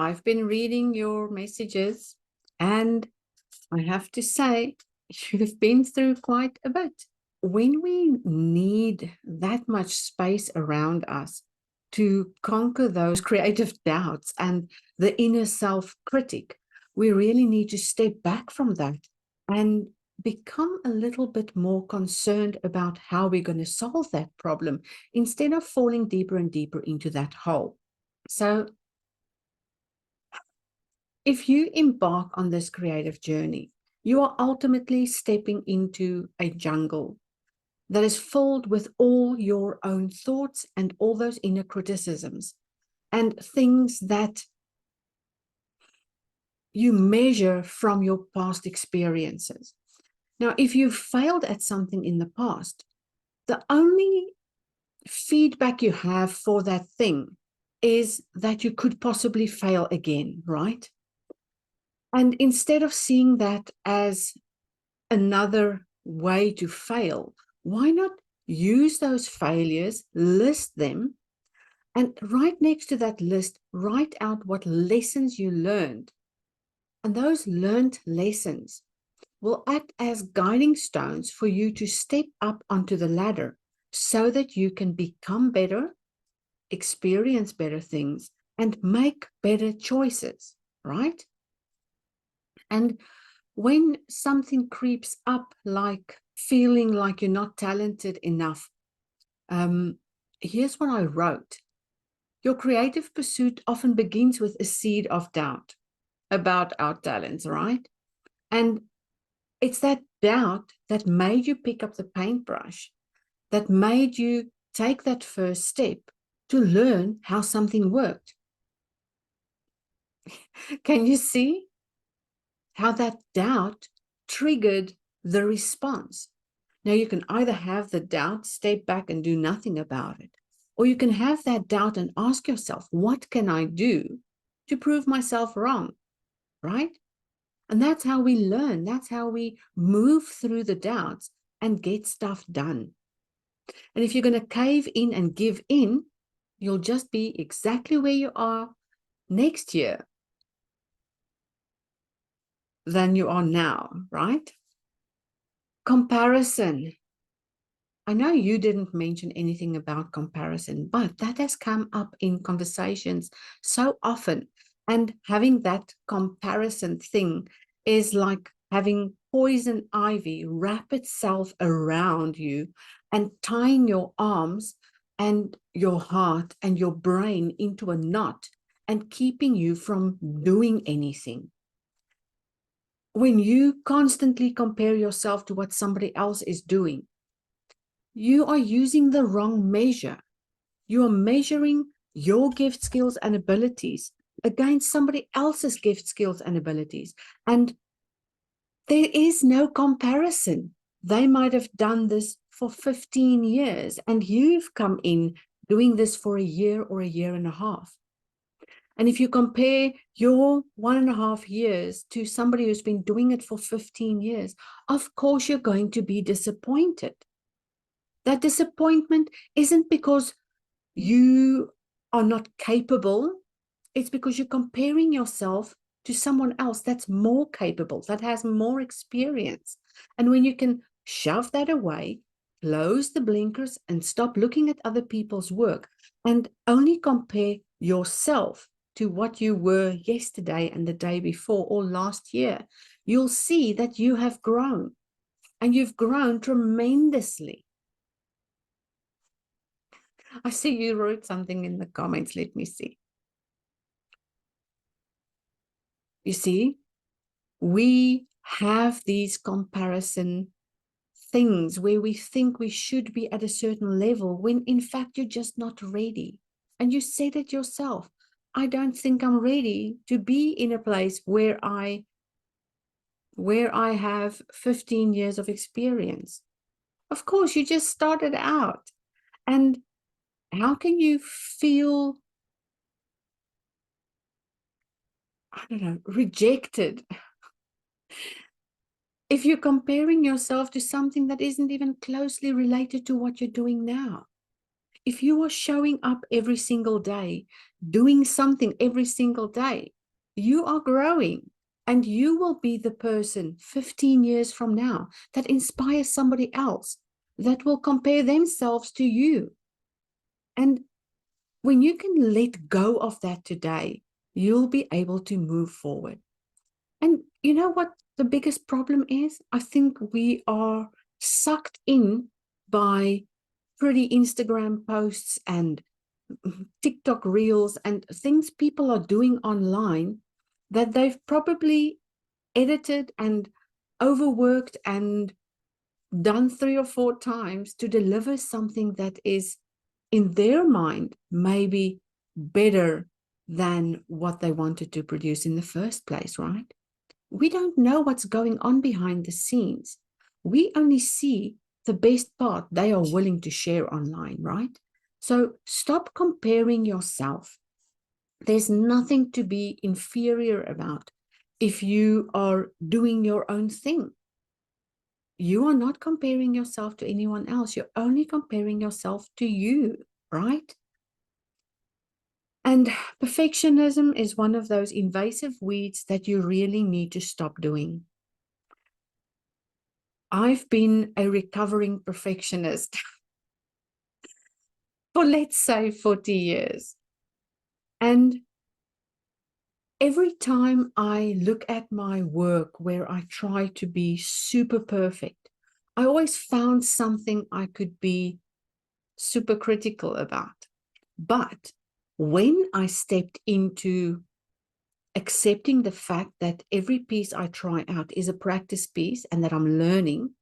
I've been reading your messages, and I have to say, you've been through quite a bit. When we need that much space around us to conquer those creative doubts and the inner self-critic, we really need to step back from that and become a little bit more concerned about how we're going to solve that problem instead of falling deeper and deeper into that hole. So if you embark on this creative journey, you are ultimately stepping into a jungle that is filled with all your own thoughts and all those inner criticisms and things that you measure from your past experiences. Now, if you've failed at something in the past, the only feedback you have for that thing is that you could possibly fail again, right? And instead of seeing that as another way to fail, why not use those failures, list them, and right next to that list, write out what lessons you learned. And those learned lessons will act as guiding stones for you to step up onto the ladder so that you can become better, experience better things, and make better choices, right? And when something creeps up, like feeling like you're not talented enough, here's what I wrote. Your creative pursuit often begins with a seed of doubt about our talents, right? And it's that doubt that made you pick up the paintbrush, that made you take that first step to learn how something worked. Can you see how that doubt triggered the response? Now, you can either have the doubt, step back and do nothing about it, or you can have that doubt and ask yourself, what can I do to prove myself wrong, right? And that's how we learn. That's how we move through the doubts and get stuff done. And if you're going to cave in and give in, you'll just be exactly where you are next year than you are now, right? Comparison. I know you didn't mention anything about comparison, but that has come up in conversations so often. And having that comparison thing is like having poison ivy wrap itself around you and tying your arms and your heart and your brain into a knot and keeping you from doing anything. When you constantly compare yourself to what somebody else is doing, you are using the wrong measure. You are measuring your gift, skills, and abilities against somebody else's gift, skills, and abilities. And there is no comparison. They might have done this for 15 years, and you've come in doing this for a year or a year and a half. And if you compare your 1.5 years to somebody who's been doing it for 15 years, of course you're going to be disappointed. That disappointment isn't because you are not capable. It's because you're comparing yourself to someone else that's more capable, that has more experience. And when you can shove that away, close the blinkers and stop looking at other people's work and only compare yourself to what you were yesterday and the day before or last year, you'll see that you have grown, and you've grown tremendously. I see you wrote something in the comments. Let me see. You see, we have these comparison things where we think we should be at a certain level when in fact you're just not ready. And you said it yourself. I don't think I'm ready to be in a place where I have 15 years of experience. Of course, you just started out. And how can you feel, I don't know, rejected if you're comparing yourself to something that isn't even closely related to what you're doing now? If you are showing up every single day, doing something every single day, you are growing. And you will be the person 15 years from now that inspires somebody else, that will compare themselves to you. And when you can let go of that today, you'll be able to move forward. And you know what the biggest problem is? I think we are sucked in by pretty Instagram posts and TikTok reels and things people are doing online that they've probably edited and overworked and done 3 or 4 times to deliver something that is, in their mind, maybe better than what they wanted to produce in the first place, right? We don't know what's going on behind the scenes. We only see the best part they are willing to share online, right? So stop comparing yourself. There's nothing to be inferior about if you are doing your own thing. You are not comparing yourself to anyone else. You're only comparing yourself to you, right? And perfectionism is one of those invasive weeds that you really need to stop doing. I've been a recovering perfectionist for, let's say, 40 years. And every time I look at my work where I try to be super perfect, I always found something I could be super critical about. But when I stepped into accepting the fact that every piece I try out is a practice piece and that I'm learning,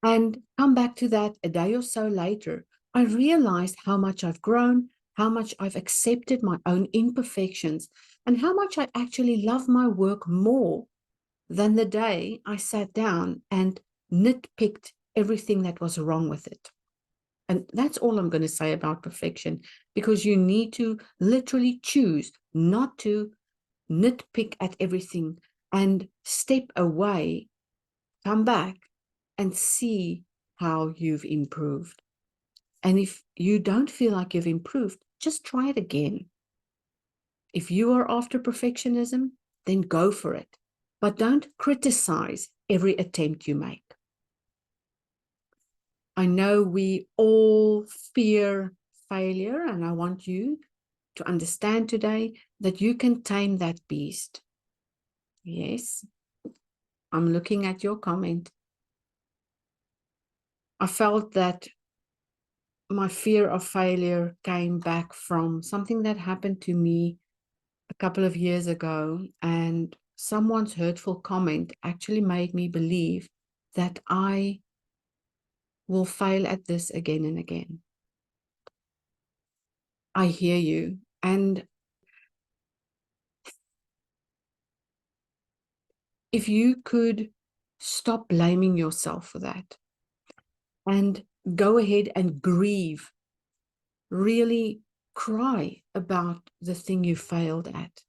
and come back to that a day or so later, I realized how much I've grown, how much I've accepted my own imperfections, and how much I actually love my work more than the day I sat down and nitpicked everything that was wrong with it. And that's all I'm going to say about perfection, because you need to literally choose not to nitpick at everything and step away, come back and see how you've improved. And if you don't feel like you've improved, just try it again. If you are after perfectionism, then go for it. But don't criticize every attempt you make. I know we all fear failure, and I want you to understand today that you can tame that beast. Yes, I'm looking at your comment. I felt that my fear of failure came back from something that happened to me a couple of years ago, and someone's hurtful comment actually made me believe that I will fail at this again and again. I hear you. And if you could stop blaming yourself for that and go ahead and grieve, really cry about the thing you failed at,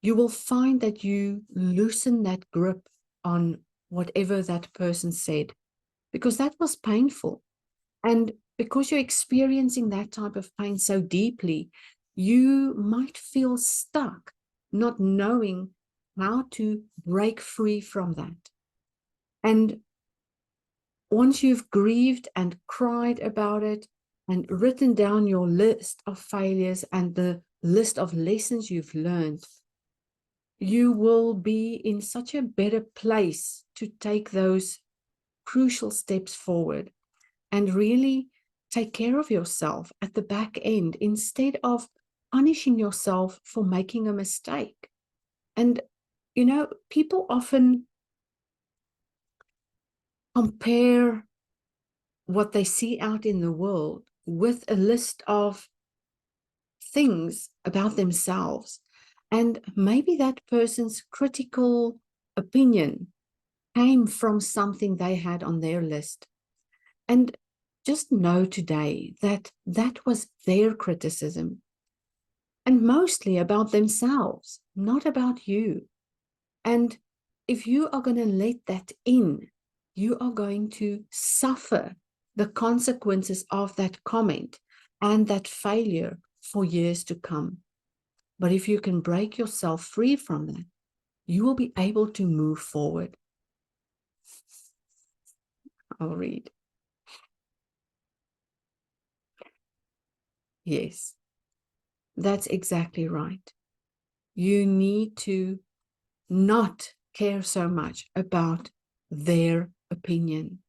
you will find that you loosen that grip on whatever that person said, because that was painful. And because you're experiencing that type of pain so deeply, you might feel stuck, not knowing how to break free from that. And once you've grieved and cried about it and written down your list of failures and the list of lessons you've learned, you will be in such a better place to take those crucial steps forward and really take care of yourself at the back end instead of punishing yourself for making a mistake. And, you know, people often compare what they see out in the world with a list of things about themselves. And maybe that person's critical opinion came from something they had on their list. And just know today that that was their criticism, and mostly about themselves, not about you. And if you are going to let that in, you are going to suffer the consequences of that comment and that failure for years to come. But if you can break yourself free from that, you will be able to move forward. I'll read. Yes, that's exactly right. You need to not care so much about their opinion.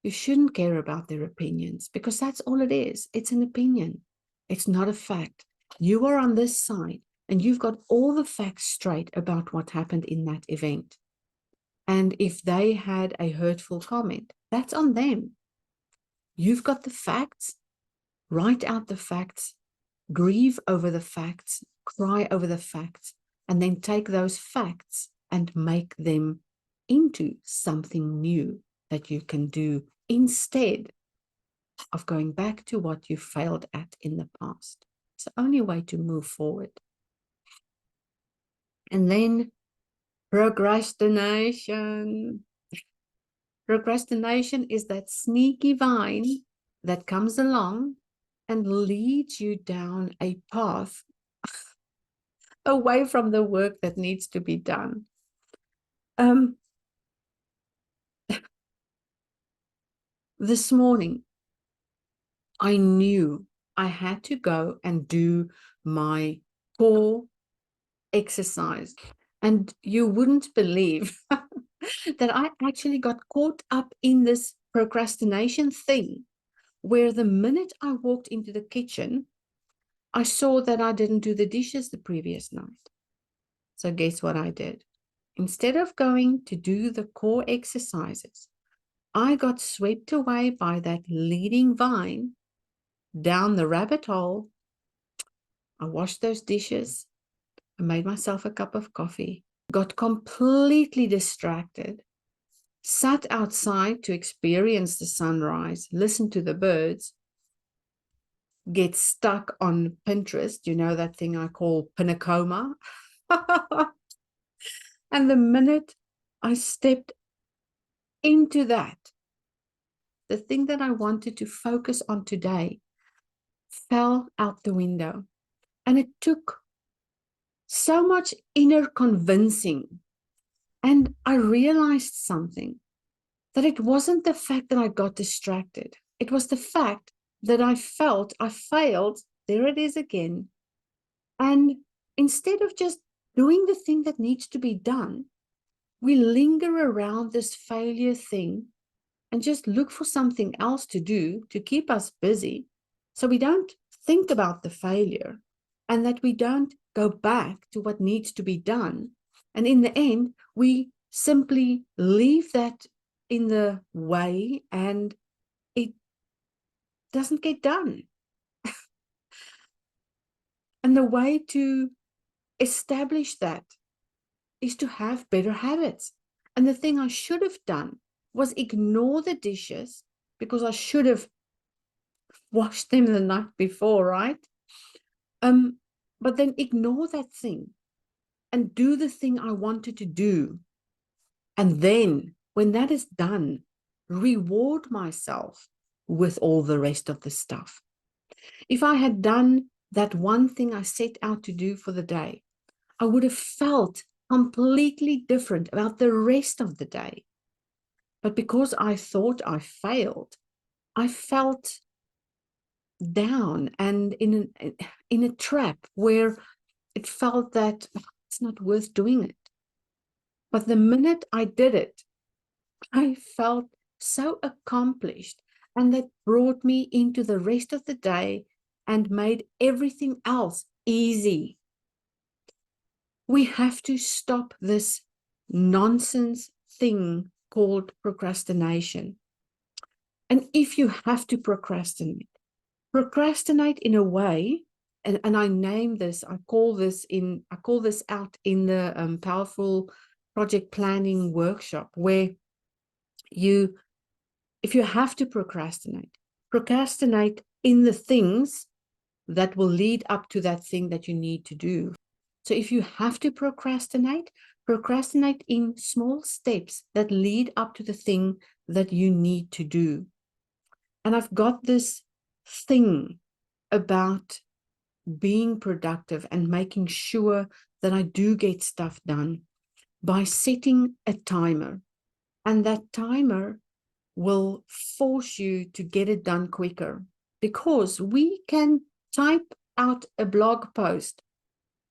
You shouldn't care about their opinions because that's all it is. It's an opinion. It's not a fact. You are on this side and you've got all the facts straight about what happened in that event. And if they had a hurtful comment, that's on them. You've got the facts, write out the facts, grieve over the facts, cry over the facts, and then take those facts and make them into something new that you can do instead of going back to what you failed at in the past. It's the only way to move forward. And then procrastination. Procrastination is that sneaky vine that comes along and leads you down a path away from the work that needs to be done. This morning, I knew I had to go and do my core exercise. And you wouldn't believe that I actually got caught up in this procrastination thing, where the minute I walked into the kitchen, I saw that I didn't do the dishes the previous night. So guess what I did? Instead of going to do the core exercises, I got swept away by that leading vine down the rabbit hole. I washed those dishes. I made myself a cup of coffee, got completely distracted, sat outside to experience the sunrise, listen to the birds, get stuck on Pinterest, you know, that thing I call Pinacoma. And the minute I stepped into that, the thing that I wanted to focus on today fell out the window. And it took so much inner convincing. And I realized something, that it wasn't the fact that I got distracted. It was the fact that I felt I failed. There it is again. And instead of just doing the thing that needs to be done, we linger around this failure thing and just look for something else to do to keep us busy. So we don't think about the failure and that we don't go back to what needs to be done. And in the end, we simply leave that in the way and it doesn't get done. And the way to establish that is to have better habits. And the thing I should have done was ignore the dishes because I should have washed them the night before, right? But then ignore that thing and do the thing I wanted to do. And then when that is done, reward myself with all the rest of the stuff. If I had done that one thing I set out to do for the day, I would have felt completely different about the rest of the day. But because I thought I failed, I felt down and in a trap where it felt that it's not worth doing it. But the minute I did it, I felt so accomplished, and that brought me into the rest of the day and made everything else easy. We have to stop this nonsense thing called procrastination. And if you have to procrastinate, procrastinate in a way, and I name this, I call this out in the powerful project planning workshop, where if you have to procrastinate in the things that will lead up to that thing that you need to do. So if you have to procrastinate in small steps that lead up to the thing that you need to do. And I've got this thing about being productive and making sure that I do get stuff done by setting a timer. And that timer will force you to get it done quicker, because we can type out a blog post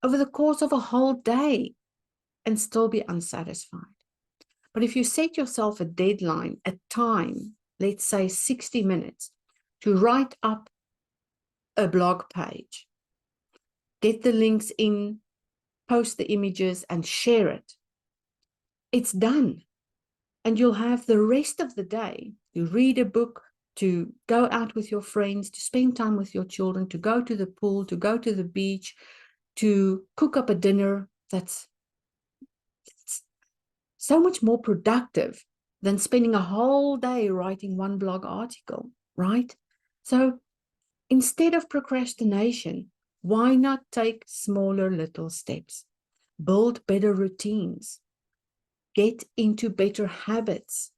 over the course of a whole day and still be unsatisfied. But if you set yourself a deadline, a time, let's say 60 minutes, to write up a blog page, get the links in, post the images, and share it, it's done. And you'll have the rest of the day to read a book, to go out with your friends, to spend time with your children, to go to the pool, to go to the beach, to cook up a dinner that's so much more productive than spending a whole day writing one blog article, right? So instead of procrastination, why not take smaller little steps? Build better routines. Get into better habits.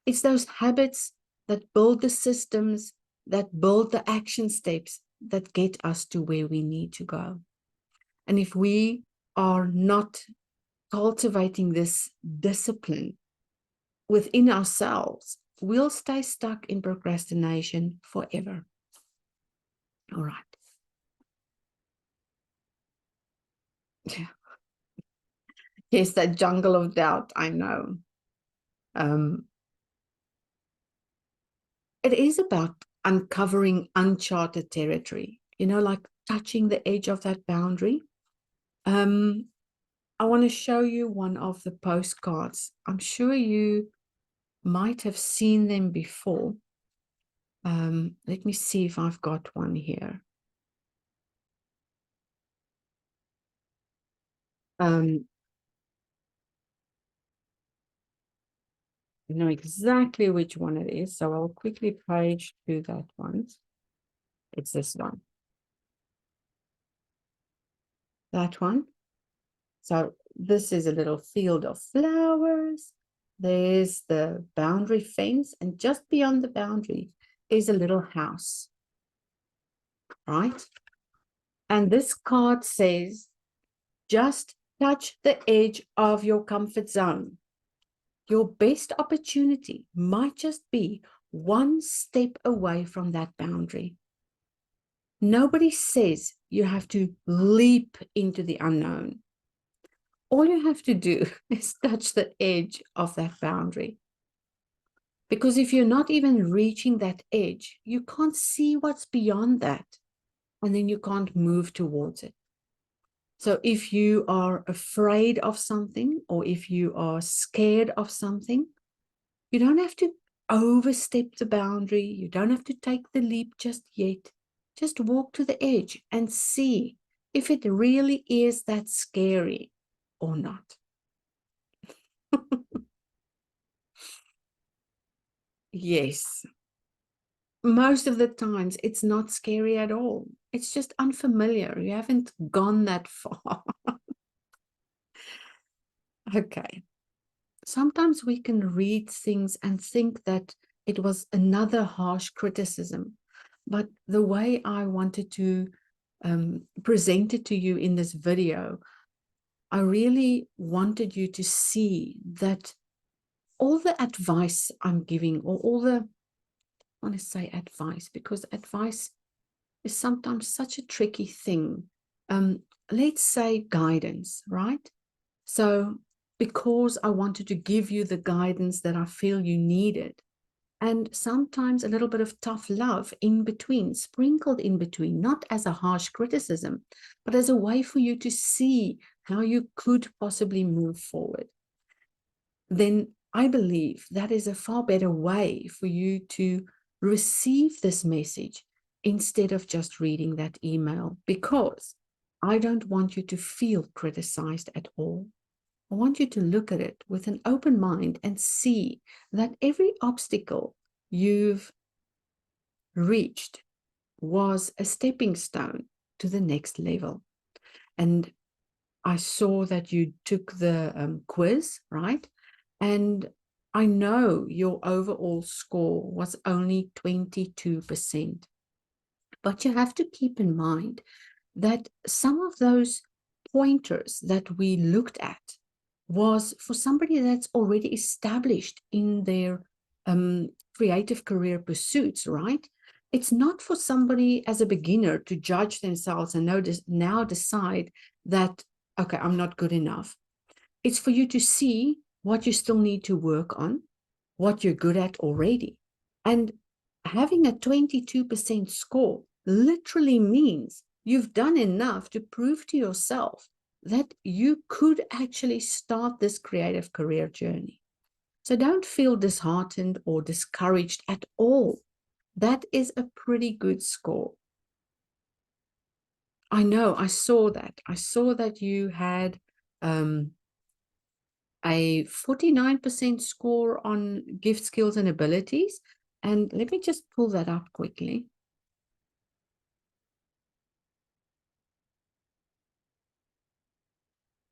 It's those habits that build the systems, that build the action steps that get us to where we need to go. And if we are not cultivating this discipline within ourselves, we'll stay stuck in procrastination forever. All right. Yeah. Yes, that jungle of doubt, I know. It is about uncovering uncharted territory, like touching the edge of that boundary. I want to show you one of the postcards. I'm sure you might have seen them before. Let me see if I've got one here. I know exactly which one it is, so I'll quickly page to that one. It's this one. That one. So this is a little field of flowers. There's the boundary fence, and just beyond the boundary is a little house, right? And this card says, just touch the edge of your comfort zone. Your best opportunity might just be one step away from that boundary. Nobody says you have to leap into the unknown. All you have to do is touch the edge of that boundary. Because if you're not even reaching that edge, you can't see what's beyond that. And then you can't move towards it. So if you are afraid of something, or if you are scared of something, you don't have to overstep the boundary. You don't have to take the leap just yet. Just walk to the edge and see if it really is that scary or not. Yes. Most of the times it's not scary at all. It's just unfamiliar. You haven't gone that far. Okay. Sometimes we can read things and think that it was another harsh criticism. But the way I wanted to present it to you in this video, I really wanted you to see that all the advice I'm giving, or all the, I want to say advice, because advice is sometimes such a tricky thing. Let's say guidance, right? So because I wanted to give you the guidance that I feel you needed, and sometimes a little bit of tough love in between, sprinkled in between, not as a harsh criticism, but as a way for you to see how you could possibly move forward, then I believe that is a far better way for you to receive this message instead of just reading that email, because I don't want you to feel criticized at all. I want you to look at it with an open mind and see that every obstacle you've reached was a stepping stone to the next level. And I saw that you took the quiz, right? And I know your overall score was only 22%. But you have to keep in mind that some of those pointers that we looked at was for somebody that's already established in their creative career pursuits, right? It's not for somebody as a beginner to judge themselves and now decide that, okay, I'm not good enough. It's for you to see what you still need to work on, what you're good at already. And having a 22% score literally means you've done enough to prove to yourself that you could actually start this creative career journey. So don't feel disheartened or discouraged at all. That is a pretty good score. I know, I saw that. I saw that you had a 49% score on gift skills and abilities. And let me just pull that up quickly.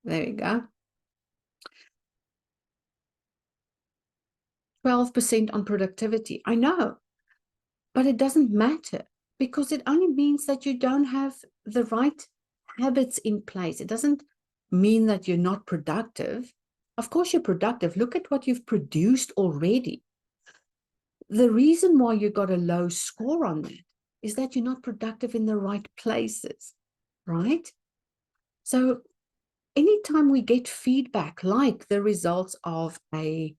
There we go. 12% on productivity. I know, but it doesn't matter because it only means that you don't have the right habits in place. It doesn't mean that you're not productive. Of course, you're productive. Look at what you've produced already. The reason why you got a low score on that is that you're not productive in the right places, right? So anytime we get feedback like the results of a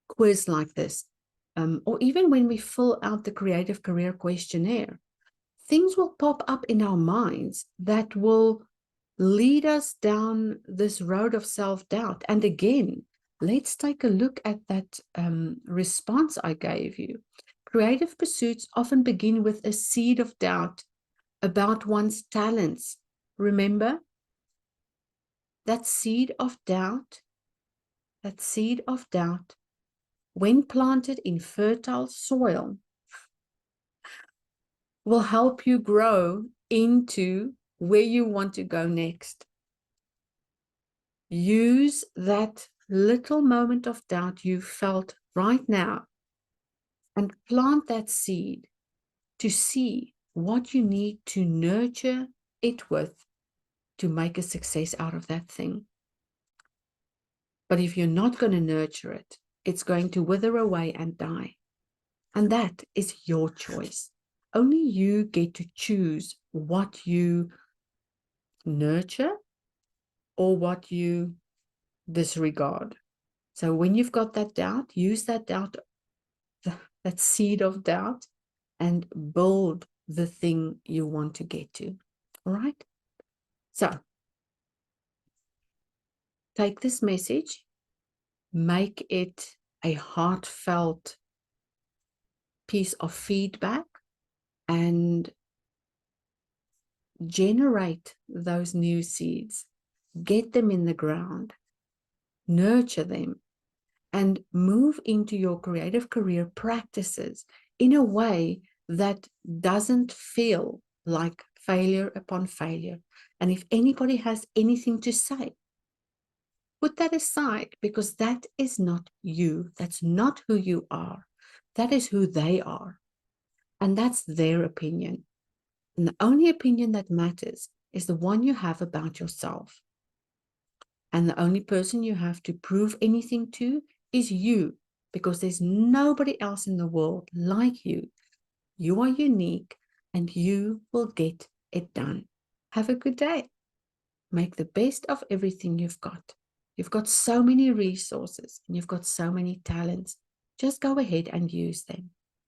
quiz like this, or even when we fill out the creative career questionnaire, things will pop up in our minds that will lead us down this road of self-doubt. And again, let's take a look at that response I gave you. Creative pursuits often begin with a seed of doubt about one's talents. Remember, that seed of doubt, when planted in fertile soil, will help you grow into where you want to go next. Use that little moment of doubt you felt right now and plant that seed to see what you need to nurture it with to make a success out of that thing. But if you're not going to nurture it, it's going to wither away and die. And that is your choice. Only you get to choose what you nurture or what you disregard. So when you've got that doubt, use that doubt, that seed of doubt, and build the thing you want to get to. All right? So take this message, make it a heartfelt piece of feedback, and generate those new seeds. Get them in the ground, nurture them, and move into your creative career practices in a way that doesn't feel like failure upon failure. And if anybody has anything to say, put that aside, because that is not you. That's not who you are. That is who they are. And that's their opinion. And the only opinion that matters is the one you have about yourself. And the only person you have to prove anything to is you, because there's nobody else in the world like you. You are unique and you will get it done. Have a good day. Make the best of everything you've got. You've got so many resources and you've got so many talents. Just go ahead and use them.